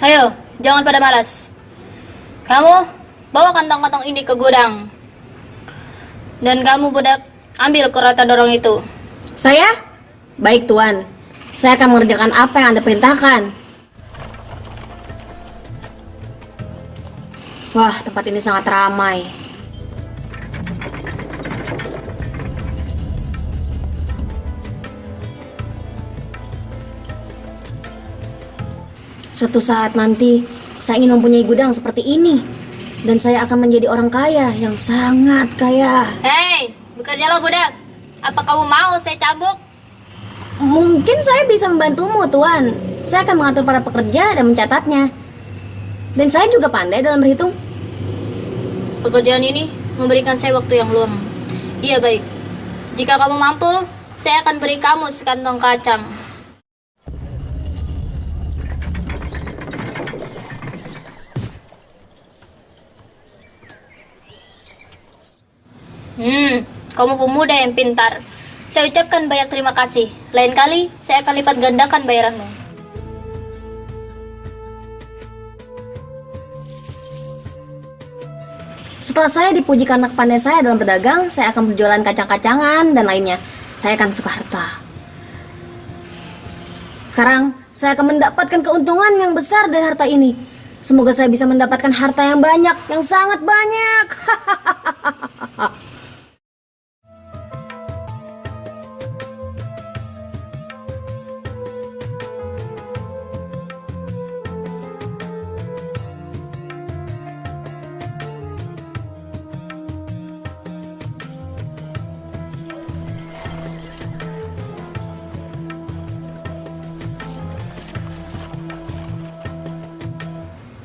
Ayo, jangan pada malas. Kamu bawa kantong-kantong ini ke gudang. Dan kamu budak, ambil kereta dorong itu. Saya? Baik Tuan. Saya akan mengerjakan apa yang Anda perintahkan. Wah, tempat ini sangat ramai. Suatu saat nanti, saya ingin mempunyai gudang seperti ini. Dan saya akan menjadi orang kaya yang sangat kaya. Hei, bekerjalah budak. Apa kamu mau saya cambuk? Mungkin saya bisa membantumu, Tuan. Saya akan mengatur para pekerja dan mencatatnya. Dan saya juga pandai dalam berhitung. Pekerjaan ini memberikan saya waktu yang luang. Iya baik. Jika kamu mampu, saya akan beri kamu sekantong kacang. Kamu pemuda yang pintar. Saya ucapkan banyak terima kasih. Lain kali, saya akan lipat gandakan bayaranmu. Setelah saya dipuji karena pandai saya dalam berdagang, saya akan berjualan kacang-kacangan dan lainnya. Saya akan suka harta. Sekarang, saya akan mendapatkan keuntungan yang besar dari harta ini. Semoga saya bisa mendapatkan harta yang banyak, yang sangat banyak.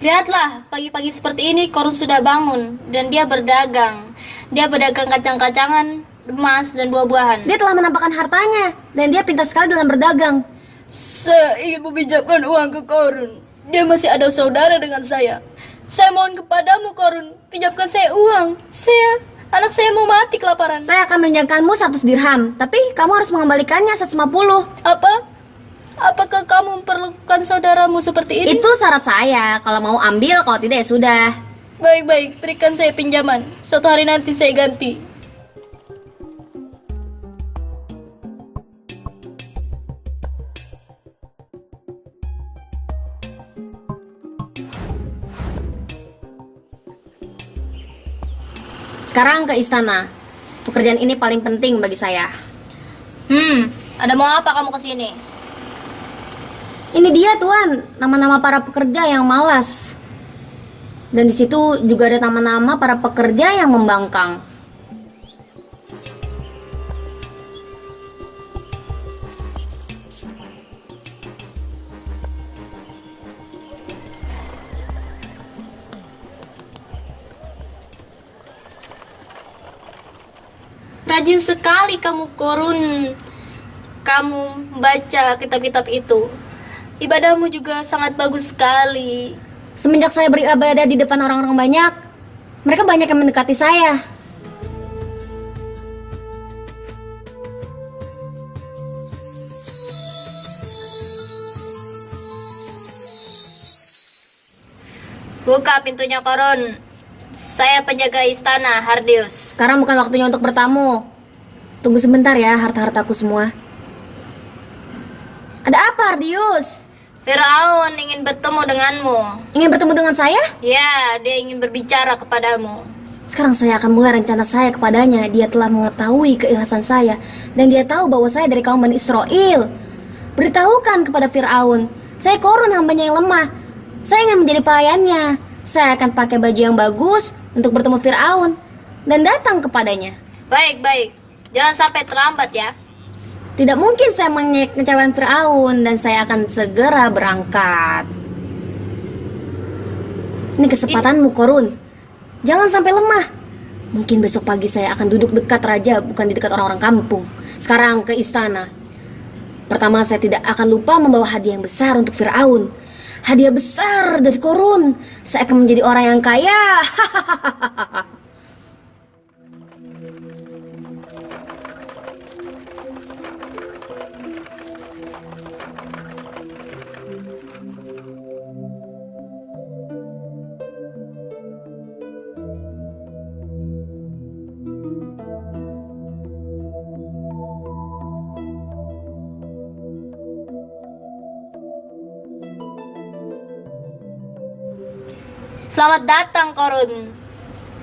Lihatlah, pagi-pagi seperti ini Korun sudah bangun dan dia berdagang. Dia berdagang kacang-kacangan, emas, dan buah-buahan. Dia telah menampakkan hartanya, dan dia pintar sekali dalam berdagang. Saya ingin meminjamkan uang ke Korun. Dia masih ada saudara dengan saya. Saya mohon kepadamu Korun, pinjamkan saya uang. Anak saya mau mati kelaparan. Saya akan meminjamkanmu 100 dirham, tapi kamu harus mengembalikannya 150. Apa? Apakah kamu memperlukan saudaramu seperti ini? Itu syarat saya. Kalau mau ambil, kalau tidak ya sudah. Baik-baik, berikan saya pinjaman. Suatu hari nanti saya ganti. Sekarang ke istana. Pekerjaan ini paling penting bagi saya. Ada mau apa kamu kesini? Ini dia Tuan, nama-nama para pekerja yang malas. Dan di situ juga ada nama-nama para pekerja yang membangkang. Rajin sekali kamu Korun. Kamu baca kitab-kitab itu. Ibadahmu juga sangat bagus sekali. Semenjak saya beribadah di depan orang-orang banyak, mereka banyak yang mendekati saya. Buka pintunya Korun. Saya penjaga istana Hardius. Sekarang bukan waktunya untuk bertamu. Tunggu sebentar ya, harta-hartaku semua. Ada apa, Hardius? Firaun ingin bertemu denganmu. Ingin bertemu dengan saya? Ya, dia ingin berbicara kepadamu. Sekarang saya akan mulai rencana saya kepadanya. Dia telah mengetahui keikhlasan saya. Dan dia tahu bahwa saya dari kaum Bani Israel. Beritahukan kepada Firaun, saya Korun hambanya yang lemah. Saya ingin menjadi pelayannya. Saya akan pakai baju yang bagus untuk bertemu Firaun dan datang kepadanya. Baik. Jangan sampai terlambat ya. Tidak mungkin saya mengecewakan Firaun dan saya akan segera berangkat. Ini kesempatanmu, Korun. Jangan sampai lemah. Mungkin besok pagi saya akan duduk dekat raja, bukan di dekat orang-orang kampung. Sekarang ke istana. Pertama, saya tidak akan lupa membawa hadiah yang besar untuk Firaun. Hadiah besar dari Korun. Saya akan menjadi orang yang kaya. Selamat datang, Korun.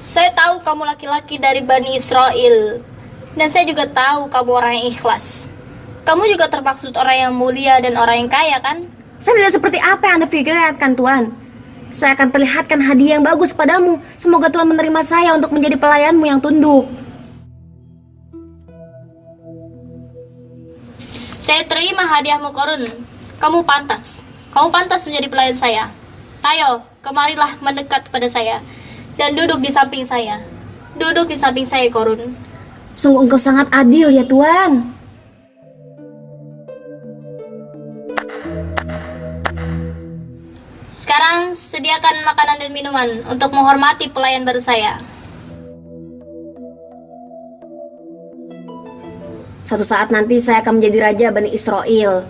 Saya tahu kamu laki-laki dari Bani Israel. Dan saya juga tahu kamu orang yang ikhlas. Kamu juga termaksud orang yang mulia dan orang yang kaya, kan? Saya tidak seperti apa yang Anda pikirkan, Tuan. Saya akan perlihatkan hadiah yang bagus padamu. Semoga Tuhan menerima saya untuk menjadi pelayanmu yang tunduk. Saya terima hadiahmu, Korun. Kamu pantas. Kamu pantas menjadi pelayan saya. Ayo, kemarilah mendekat kepada saya. Dan duduk di samping saya. Duduk di samping saya, Korun. Sungguh engkau sangat adil ya, Tuan. Sekarang sediakan makanan dan minuman untuk menghormati pelayan baru saya. Suatu saat nanti saya akan menjadi raja Bani Israel.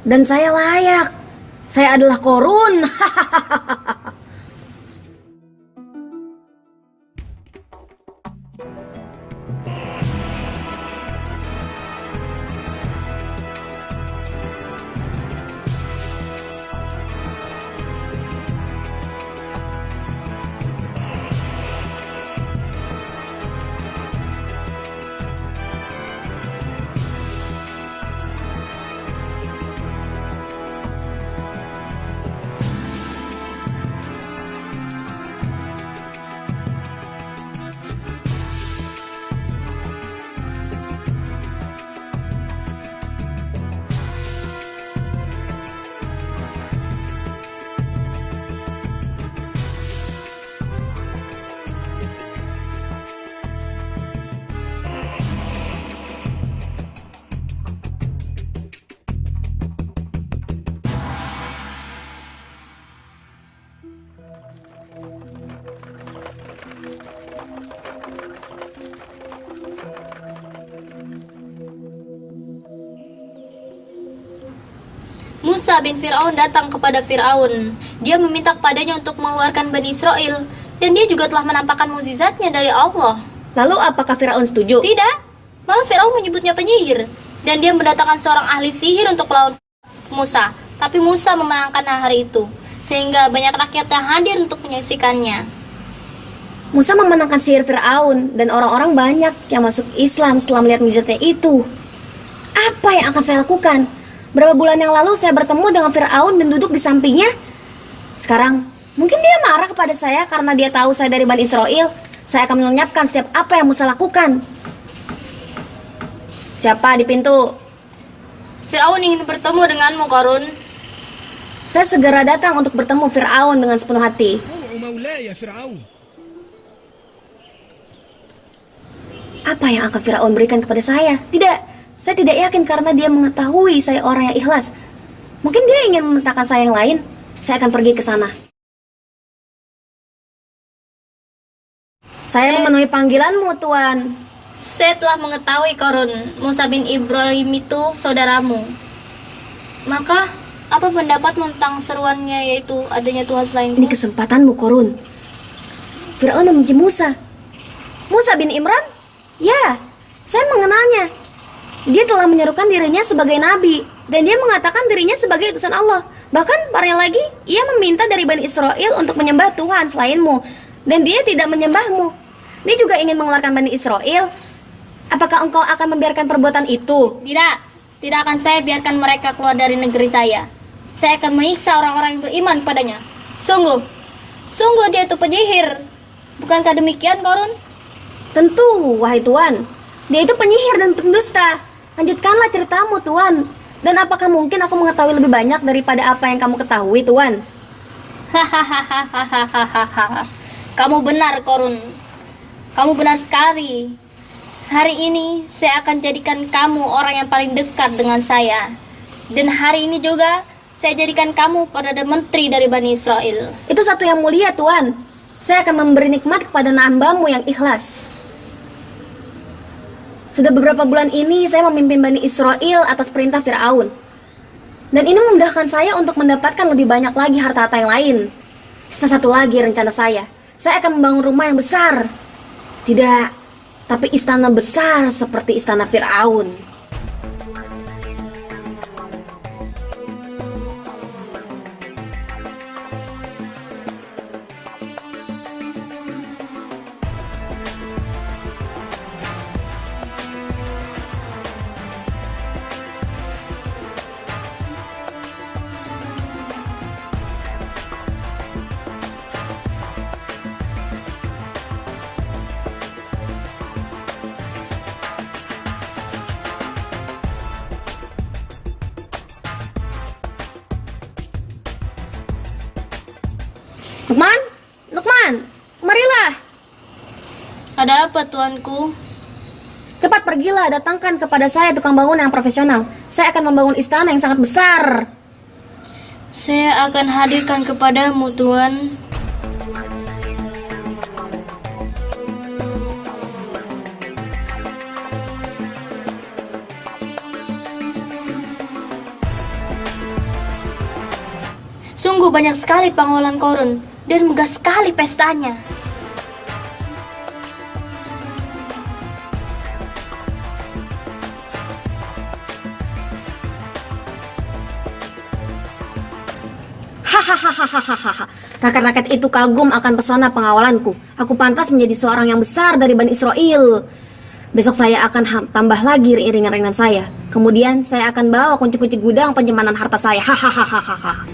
Dan saya layak. Saya adalah Korun. Musa bin Fir'aun datang kepada Fir'aun. Dia meminta kepadanya untuk mengeluarkan Bani Israel. Dan dia juga telah menampakkan mukjizatnya dari Allah. Lalu apakah Firaun setuju? Tidak, malah Fir'aun menyebutnya penyihir. Dan dia mendatangkan seorang ahli sihir untuk melawan Musa. Tapi Musa memenangkan hari itu. Sehingga banyak rakyat yang hadir untuk menyaksikannya. Musa memenangkan sihir Firaun. Dan orang-orang banyak yang masuk Islam setelah melihat mukjizatnya itu. Apa yang akan saya lakukan? Berapa bulan yang lalu saya bertemu dengan Firaun dan duduk di sampingnya. Sekarang, mungkin dia marah kepada saya karena dia tahu saya dari Bani Israel. Saya akan melenyapkan setiap apa yang Musa lakukan. Siapa di pintu? Fir'aun ingin bertemu denganmu, Korun. Saya segera datang untuk bertemu Firaun dengan sepenuh hati. Apa yang akan Firaun berikan kepada saya? Tidak. Saya tidak yakin karena dia mengetahui saya orang yang ikhlas. Mungkin dia ingin memintakan saya yang lain. Saya akan pergi ke sana. Saya memenuhi panggilanmu, Tuan. Saya telah mengetahui, Korun, Musa bin Ibrahim itu saudaramu. Maka, apa pendapatmu tentang seruannya yaitu adanya Tuhan selain Ini kesempatanmu, Korun. Firaun membenci Musa. Musa bin Imran? Ya, saya mengenalnya. Dia telah menyerukan dirinya sebagai nabi. Dan dia mengatakan dirinya sebagai utusan Allah. Bahkan parahnya lagi, ia meminta dari Bani Israel untuk menyembah Tuhan selainmu. Dan dia tidak menyembahmu. Dia juga ingin mengeluarkan Bani Israel. Apakah engkau akan membiarkan perbuatan itu? Tidak, tidak akan saya biarkan mereka keluar dari negeri saya. Saya akan menyiksa orang-orang yang beriman padanya. Sungguh dia itu penyihir. Bukankah demikian, Korun? Tentu, wahai Tuan. Dia itu penyihir dan pendusta. Lanjutkanlah ceritamu, Tuan. Dan apakah mungkin aku mengetahui lebih banyak daripada apa yang kamu ketahui, Tuan? Hahaha. Kamu benar, Korun. Kamu benar sekali. Hari ini saya akan jadikan kamu orang yang paling dekat dengan saya. Dan hari ini juga saya jadikan kamu perdana menteri dari Bani Israel. Itu satu yang mulia, Tuan. Saya akan memberi nikmat kepada hambamu yang ikhlas. Sudah beberapa bulan ini saya memimpin Bani Israel atas perintah Firaun. Dan ini memudahkan saya untuk mendapatkan lebih banyak lagi harta-harta yang lain. Sisa satu lagi rencana saya. Saya akan membangun rumah yang besar. Tidak, tapi istana besar seperti istana Firaun. Lukman, Lukman, marilah. Ada apa, tuanku? Cepat pergilah, datangkan kepada saya tukang bangunan yang profesional. Saya akan membangun istana yang sangat besar. Saya akan hadirkan kepadamu, tuan. Sungguh banyak sekali pengolahan korun dan megah sekali pestanya. Hahaha. Rakyat-rakyat itu kagum akan pesona pengawalanku. Aku pantas menjadi seorang yang besar dari Bani Israel. Besok saya akan tambah lagi iring-iringan saya. Kemudian saya akan bawa kunci-kunci gudang penyimpanan harta saya. Hahaha.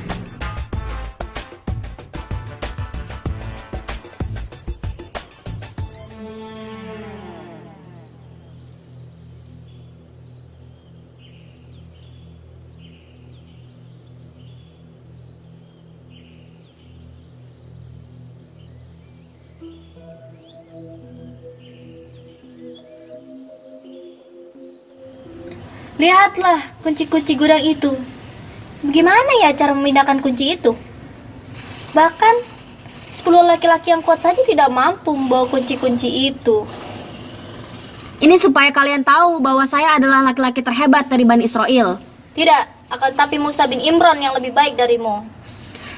Lihatlah kunci-kunci gudang itu. Bagaimana ya cara memindahkan kunci itu? Bahkan 10 laki-laki yang kuat saja tidak mampu membawa kunci-kunci itu. Ini supaya kalian tahu bahwa saya adalah laki-laki terhebat dari Bani Israel. Tidak, akan tapi Musa bin Imran yang lebih baik darimu.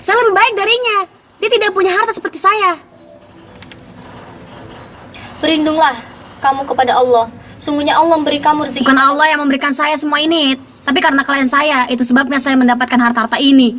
Saya lebih baik darinya. Dia tidak punya harta seperti saya. Berlindunglah kamu kepada Allah. Sungguhnya Allah memberi kamu rezeki. Bukan Allah yang memberikan saya semua ini, tapi karena kalian saya. Itu sebabnya saya mendapatkan harta-harta ini.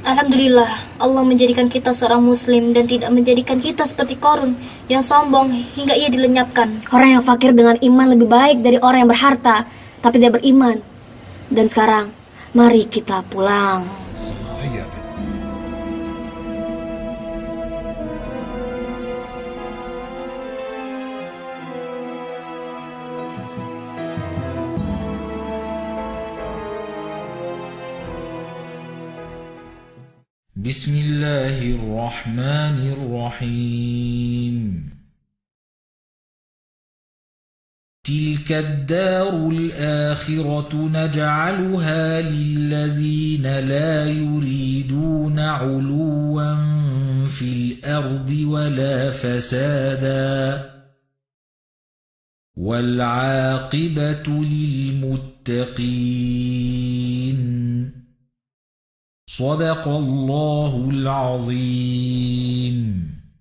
Alhamdulillah, Allah menjadikan kita seorang muslim dan tidak menjadikan kita seperti Korun yang sombong hingga ia dilenyapkan. Orang yang fakir dengan iman lebih baik dari orang yang berharta tapi tidak beriman. Dan sekarang, mari kita pulang. بسم الله الرحمن الرحيم تلك الدار الآخرة نجعلها للذين لا يريدون علوا في الأرض ولا فسادا والعاقبة للمتقين صدق الله العظيم